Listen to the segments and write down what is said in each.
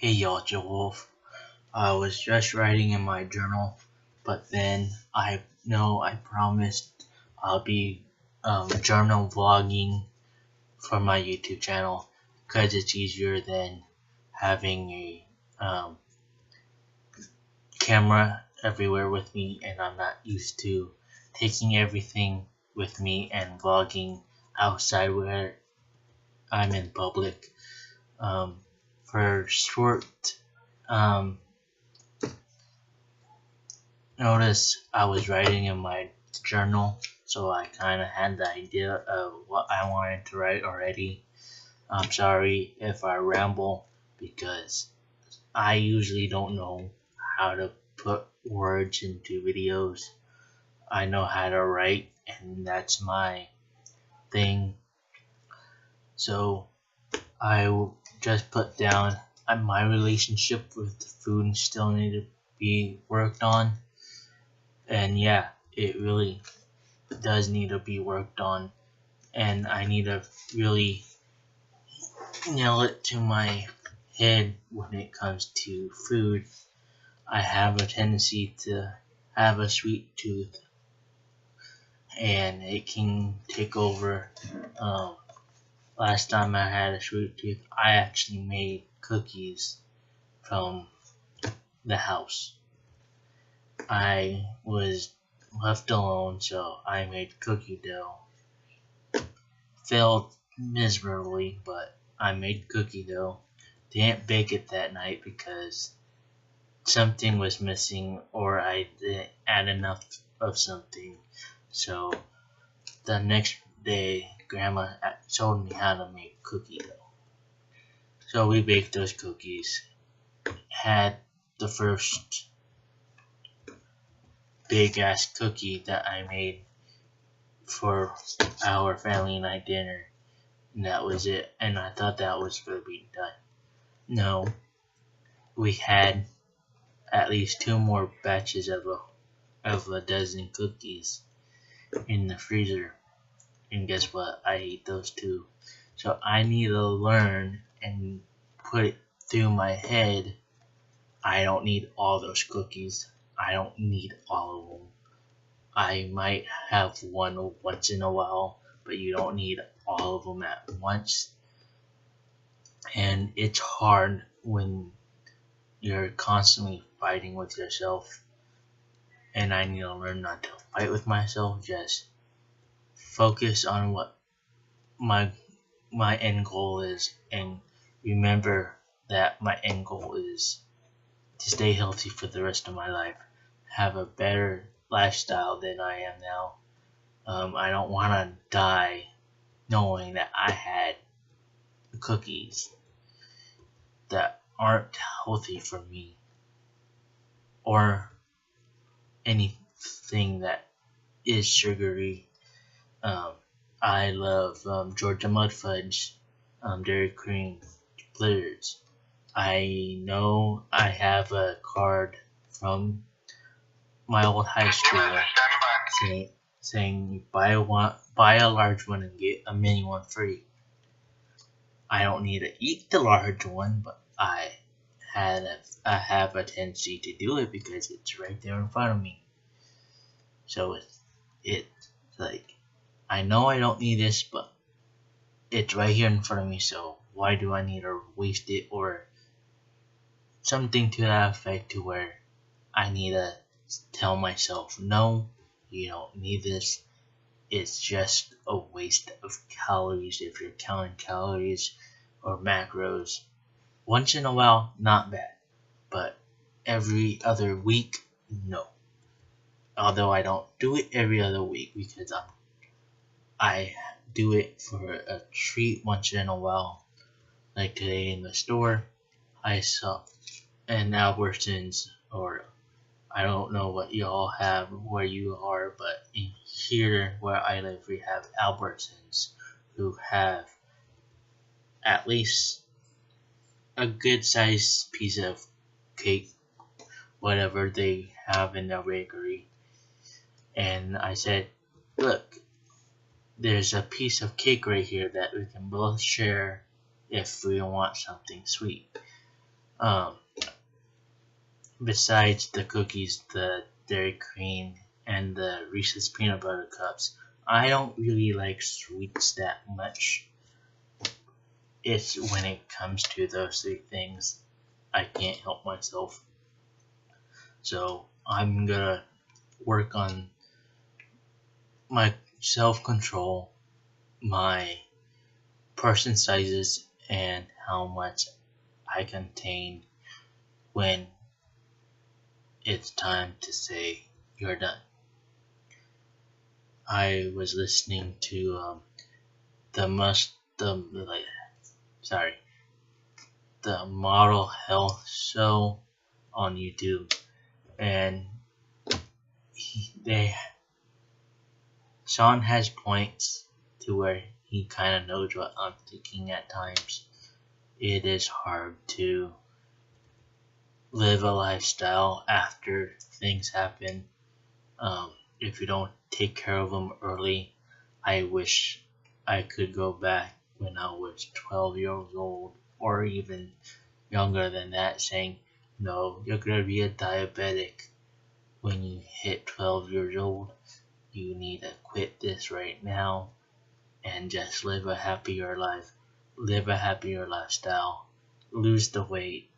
Hey y'all, Joe Wolf. I was just writing in my journal, but then I promised I'll be journal vlogging for my YouTube channel because it's easier than having a camera everywhere with me, and I'm not used to taking everything with me and vlogging outside where I'm in public. For short notice, I was writing in my journal, so I kind of had the idea of what I wanted to write already. I'm sorry if I ramble because I usually don't know how to put words into videos. I know how to write, and that's my thing. So I just put down my relationship with the food still needed to be worked on. And yeah, it really does need to be worked on, and I need to really nail it to my head when it comes to food. I have a tendency to have a sweet tooth, and it can take over. Last time I had a sweet tooth, I actually made cookies from the house. I was left alone, so I made cookie dough. Failed miserably, but I made cookie dough. Didn't bake it that night because something was missing, or I didn't add enough of something. So the next day, Grandma told me how to make cookie dough. So we baked those cookies. Had the first big ass cookie that I made for our family night dinner, and that was it. And I thought that was gonna be done. No, we had at least 2 more batches of a dozen cookies in the freezer, and guess what? I ate those too. So I need to learn and put it through my head. I don't need all those cookies. I don't need all of them. I might have one once in a while, but you don't need all of them at once. And it's hard when you're constantly fighting with yourself. And I need to learn not to fight with myself. Just focus on what my end goal is, and remember that my end goal is to stay healthy for the rest of my life, have a better lifestyle than I am now. I don't want to die knowing that I had cookies that aren't healthy for me, or anything that is sugary. I love Georgia Mud Fudge, Dairy Cream, Blizzards. I know I have a card from my old high school saying buy a large one and get a mini one free. I don't need to eat the large one, but I have a tendency to do it because it's right there in front of me. So it's like, I know I don't need this, but it's right here in front of me, so why do I need to waste it, or something to that effect, to where I need to tell myself, no, you don't need this. It's just a waste of calories if you're counting calories or macros. Once in a while, not bad, but every other week, no. Although I don't do it every other week because I do it for a treat once in a while. Like today in the store, I saw an Albertsons, or I don't know what y'all have where you are, but in here where I live, we have Albertsons who have at least a good sized piece of cake, whatever they have in their bakery. And I said, look, there's a piece of cake right here that we can both share if we want something sweet. Um, Besides the cookies, the Dairy Queen, and the Reese's Peanut Butter Cups, I don't really like sweets that much. It's when it comes to those three things, I can't help myself. So I'm gonna work on my self-control, my portion sizes, and how much I contain when it's time to say you're done. I was listening to the the model health show on YouTube, and Sean has points to where he kind of knows what I'm thinking at times. It is hard to live a lifestyle after things happen. If you don't take care of them early, I wish I could go back when I was 12 years old or even younger than that, saying, no, you're going to be a diabetic when you hit 12 years old. You need to quit this right now and just live a happier life, live a happier lifestyle, lose the weight,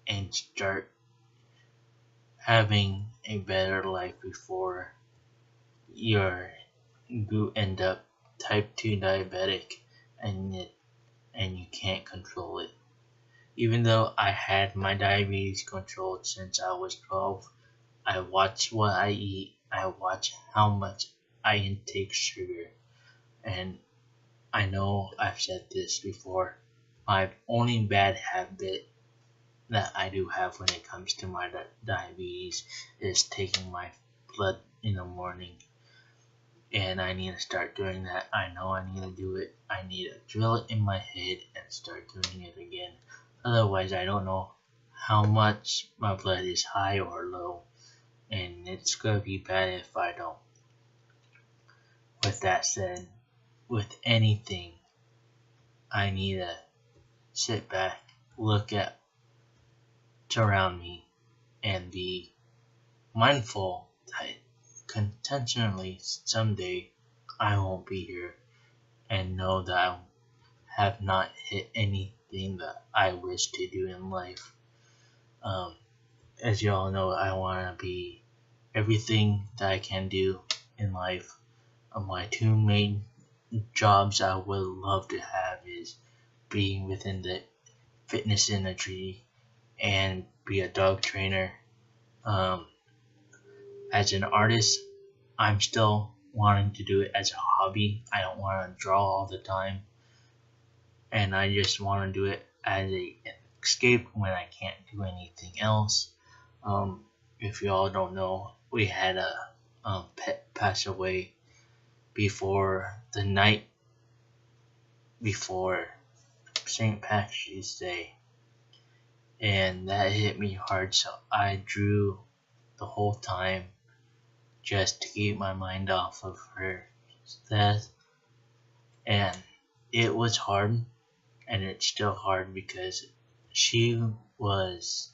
and start having a better life before you end up type 2 diabetic and you can't control it. Even though I had my diabetes controlled since I was 12, I watch what I eat, I watch how much I intake sugar, and I know I've said this before, my only bad habit that I do have when it comes to my diabetes is taking my blood in the morning. And I need to start doing that. I know I need to do it. I need to drill it in my head and start doing it again. Otherwise, I don't know how much my blood is high or low. And it's going to be bad if I don't. With that said, with anything, I need to sit back, look at around me, and be mindful that intentionally someday I won't be here, and know that I have not hit anything that I wish to do in life. As you all know, I want to be everything that I can do in life. My two main jobs I would love to have is being within the fitness industry and be a dog trainer. As an artist, I'm still wanting to do it as a hobby. I don't want to draw all the time, and I just want to do it as an escape when I can't do anything else. If you all don't know, we had a pet pass away before the night before St. Patrick's Day, and that hit me hard, so I drew the whole time just to keep my mind off of her death. And it was hard, and it's still hard because she was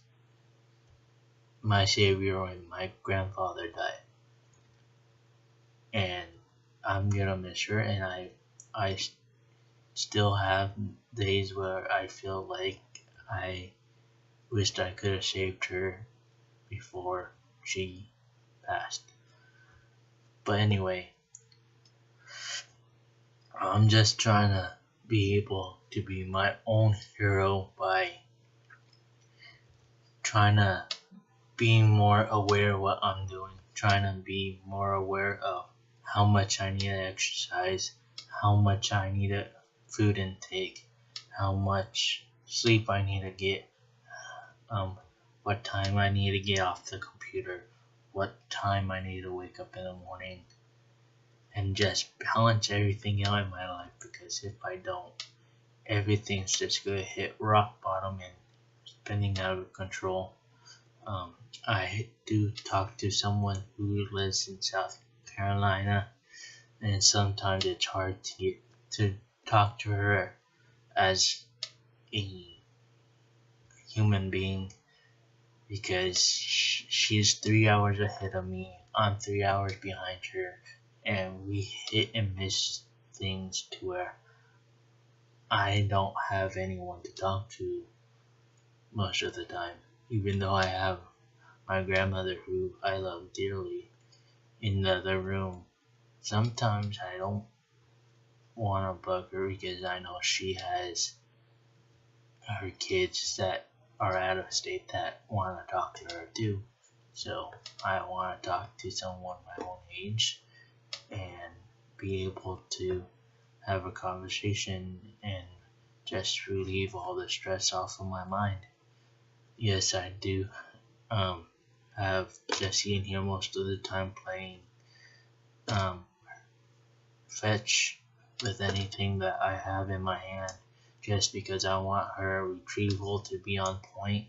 my savior when my grandfather died. And I'm gonna miss her, and I still have days where I feel like I wished I could have saved her before she passed. But anyway, I'm just trying to be able to be my own hero by trying to be more aware of what I'm doing, trying to be more aware of how much I need to exercise, how much I need a food intake, how much sleep I need to get, what time I need to get off the computer, what time I need to wake up in the morning, and just balance everything out in my life, because if I don't, everything's just going to hit rock bottom and spinning out of control. I do talk to someone who lives in South Carolina, and sometimes it's hard to talk to her as a human being because she's 3 hours ahead of me. I'm 3 hours behind her, and we hit and miss things to where I don't have anyone to talk to most of the time. Even though I have my grandmother, who I love dearly, in the other room, sometimes I don't want to bug her because I know she has her kids that are out of state that want to talk to her too. So I want to talk to someone my own age and be able to have a conversation and just relieve all the stress off of my mind. Yes, I do have Jesse in here most of the time playing fetch with anything that I have in my hand, just because I want her retrieval to be on point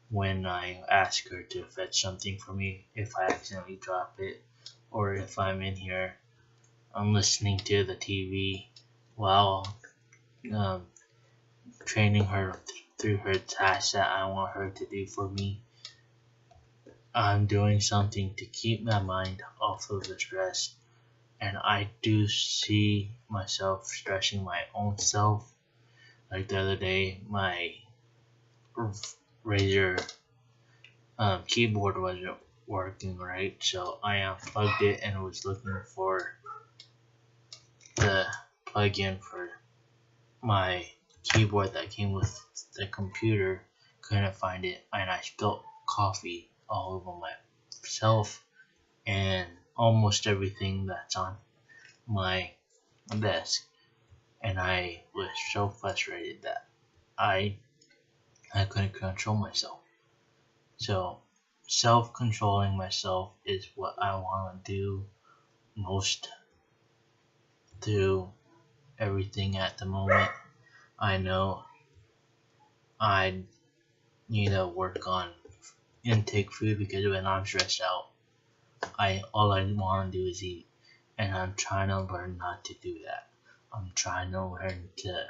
when I ask her to fetch something for me. If I accidentally drop it, or if I'm in here, I'm listening to the TV while training her through her tasks that I want her to do for me. I'm doing something to keep my mind off of the stress, and I do see myself stressing my own self. Like the other day, my Razer keyboard wasn't working right, so I unplugged it and was looking for the plug-in for my keyboard that came with the computer. Couldn't find it, and I spilled coffee all over myself and almost everything that's on my desk, and I was so frustrated that I couldn't control myself. So self-controlling myself is what I want to do most through everything at the moment. I know I need to work on intake food because when I'm stressed out, all I want to do is eat, and I'm trying to learn not to do that. I'm trying to learn to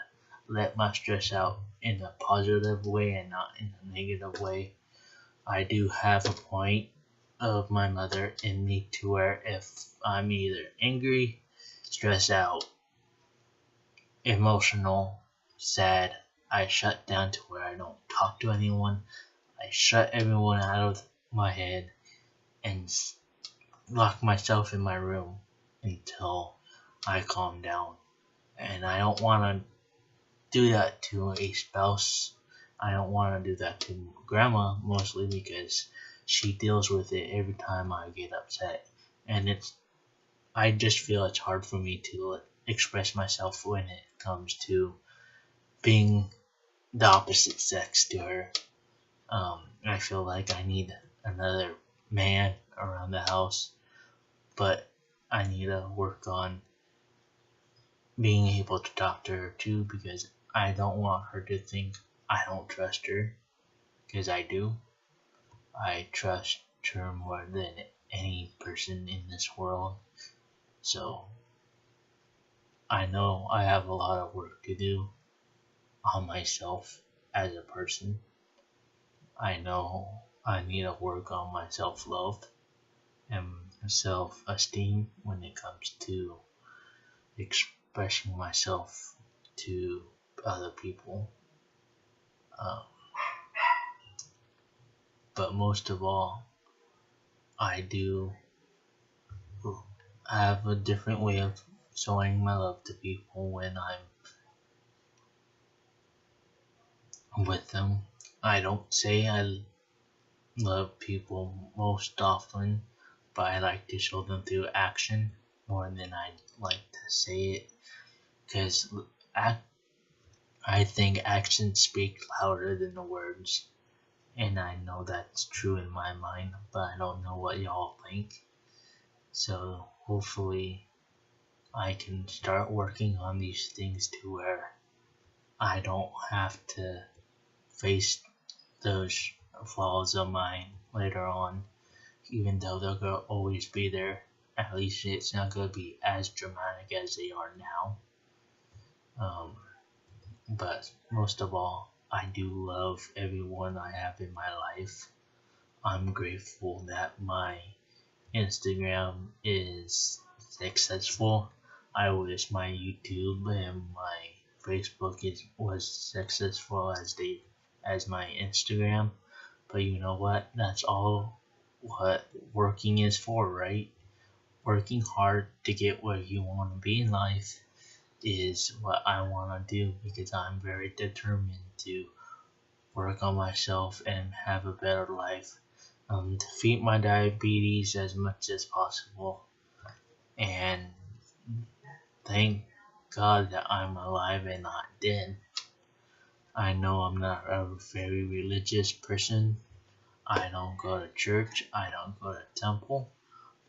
let my stress out in a positive way and not in a negative way. I do have a point of my mother in me to where if I'm either angry, stressed out, emotional, sad, I shut down to where I don't talk to anyone. I shut everyone out of my head and lock myself in my room until I calm down. And I don't want to do that to a spouse. I don't want to do that to grandma, mostly because she deals with it every time I get upset. And I just feel it's hard for me to express myself when it comes to being the opposite sex to her. I feel like I need another man around the house, but I need to work on being able to talk to her too, because I don't want her to think I don't trust her, because I do. I trust her more than any person in this world. So I know I have a lot of work to do on myself as a person. I know I need to work on my self-love and self-esteem when it comes to expressing myself to other people. But most of all, I do have a different way of showing my love to people when I'm with them. I don't say I love people most often, but I like to show them through action more than I like to say it, because I think actions speak louder than the words, and I know that's true in my mind, but I don't know what y'all think. So hopefully I can start working on these things to where I don't have to face those flaws of mine later on, even though they're going to always be there. At least it's not going to be as dramatic as they are now. But most of all, I do love everyone I have in my life. I'm grateful that my Instagram is successful. I wish my YouTube and my Facebook was successful as my Instagram. But you know what? That's all what working is for, right? Working hard to get where you want to be in life is what I want to do because I'm very determined to work on myself and have a better life. Defeat my diabetes as much as possible, and thank God that I'm alive and not dead. I know I'm not a very religious person. I don't go to church. I don't go to temple.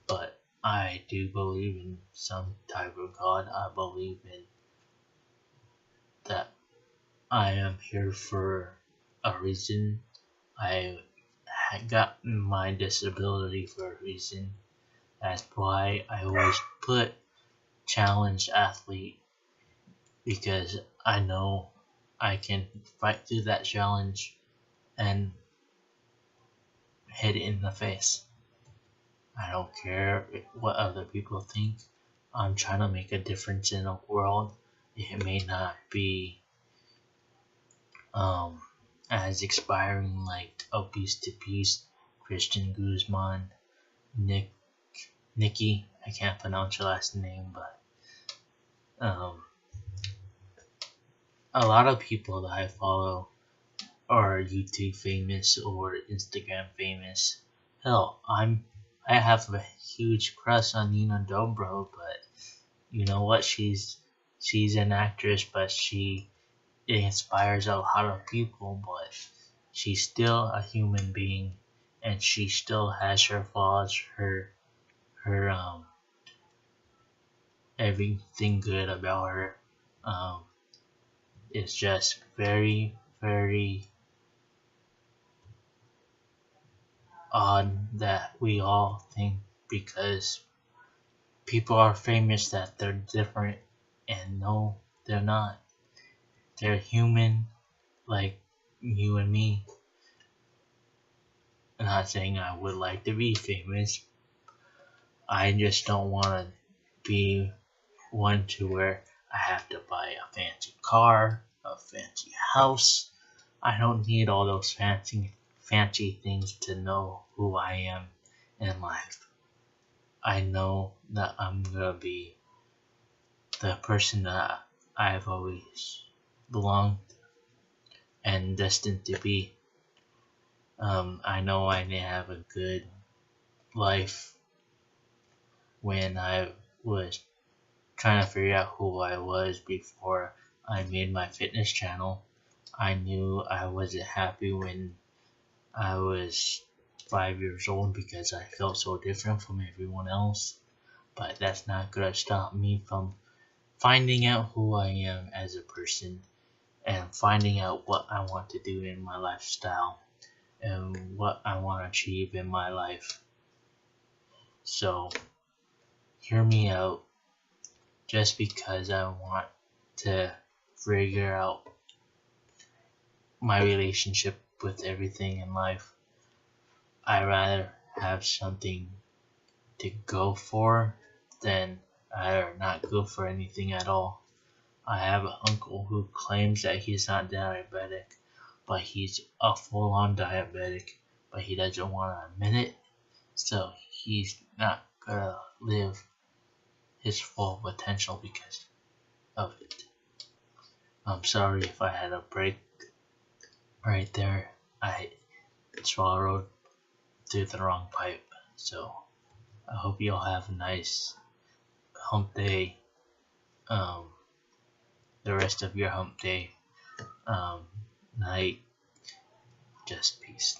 But I do believe in some type of God. I believe in that I am here for a reason. I got my disability for a reason. That's why I always put challenged athlete because I know I can fight through that challenge and hit it in the face. I don't care what other people think. I'm trying to make a difference in the world. It may not be as expiring like Obese to Peace, Christian Guzman, Nikki. I can't pronounce your last name, but a lot of people that I follow are YouTube famous or Instagram famous. Hell, I have a huge crush on Nina Dobrev, but you know what? She's an actress, but she inspires a lot of people. But she's still a human being, and she still has her flaws, her everything good about her. It's just very, very odd that we all think because people are famous that they're different, and no, they're not. They're human like you and me. I'm not saying I would like to be famous. I just don't want to be one to where I have to buy a fancy car, a fancy house. I don't need all those fancy things to know who I am in life. I know that I'm gonna be the person that I've always belonged and destined to be. I know I didn't have a good life when I was trying to figure out who I was before I made my fitness channel. I knew I wasn't happy when I was 5 years old because I felt so different from everyone else. But that's not gonna stop me from finding out who I am as a person and finding out what I want to do in my lifestyle and what I want to achieve in my life. So, hear me out. Just because I want to figure out my relationship with everything in life, I'd rather have something to go for than I'd not go for anything at all. I have an uncle who claims that he's not diabetic, but he's a full-on diabetic, but he doesn't want to admit it, so he's not gonna live his full potential because of it. I'm sorry if I had a break right there. I swallowed through the wrong pipe, so I hope you all have a nice hump day. The rest of your hump day, night. Just peace.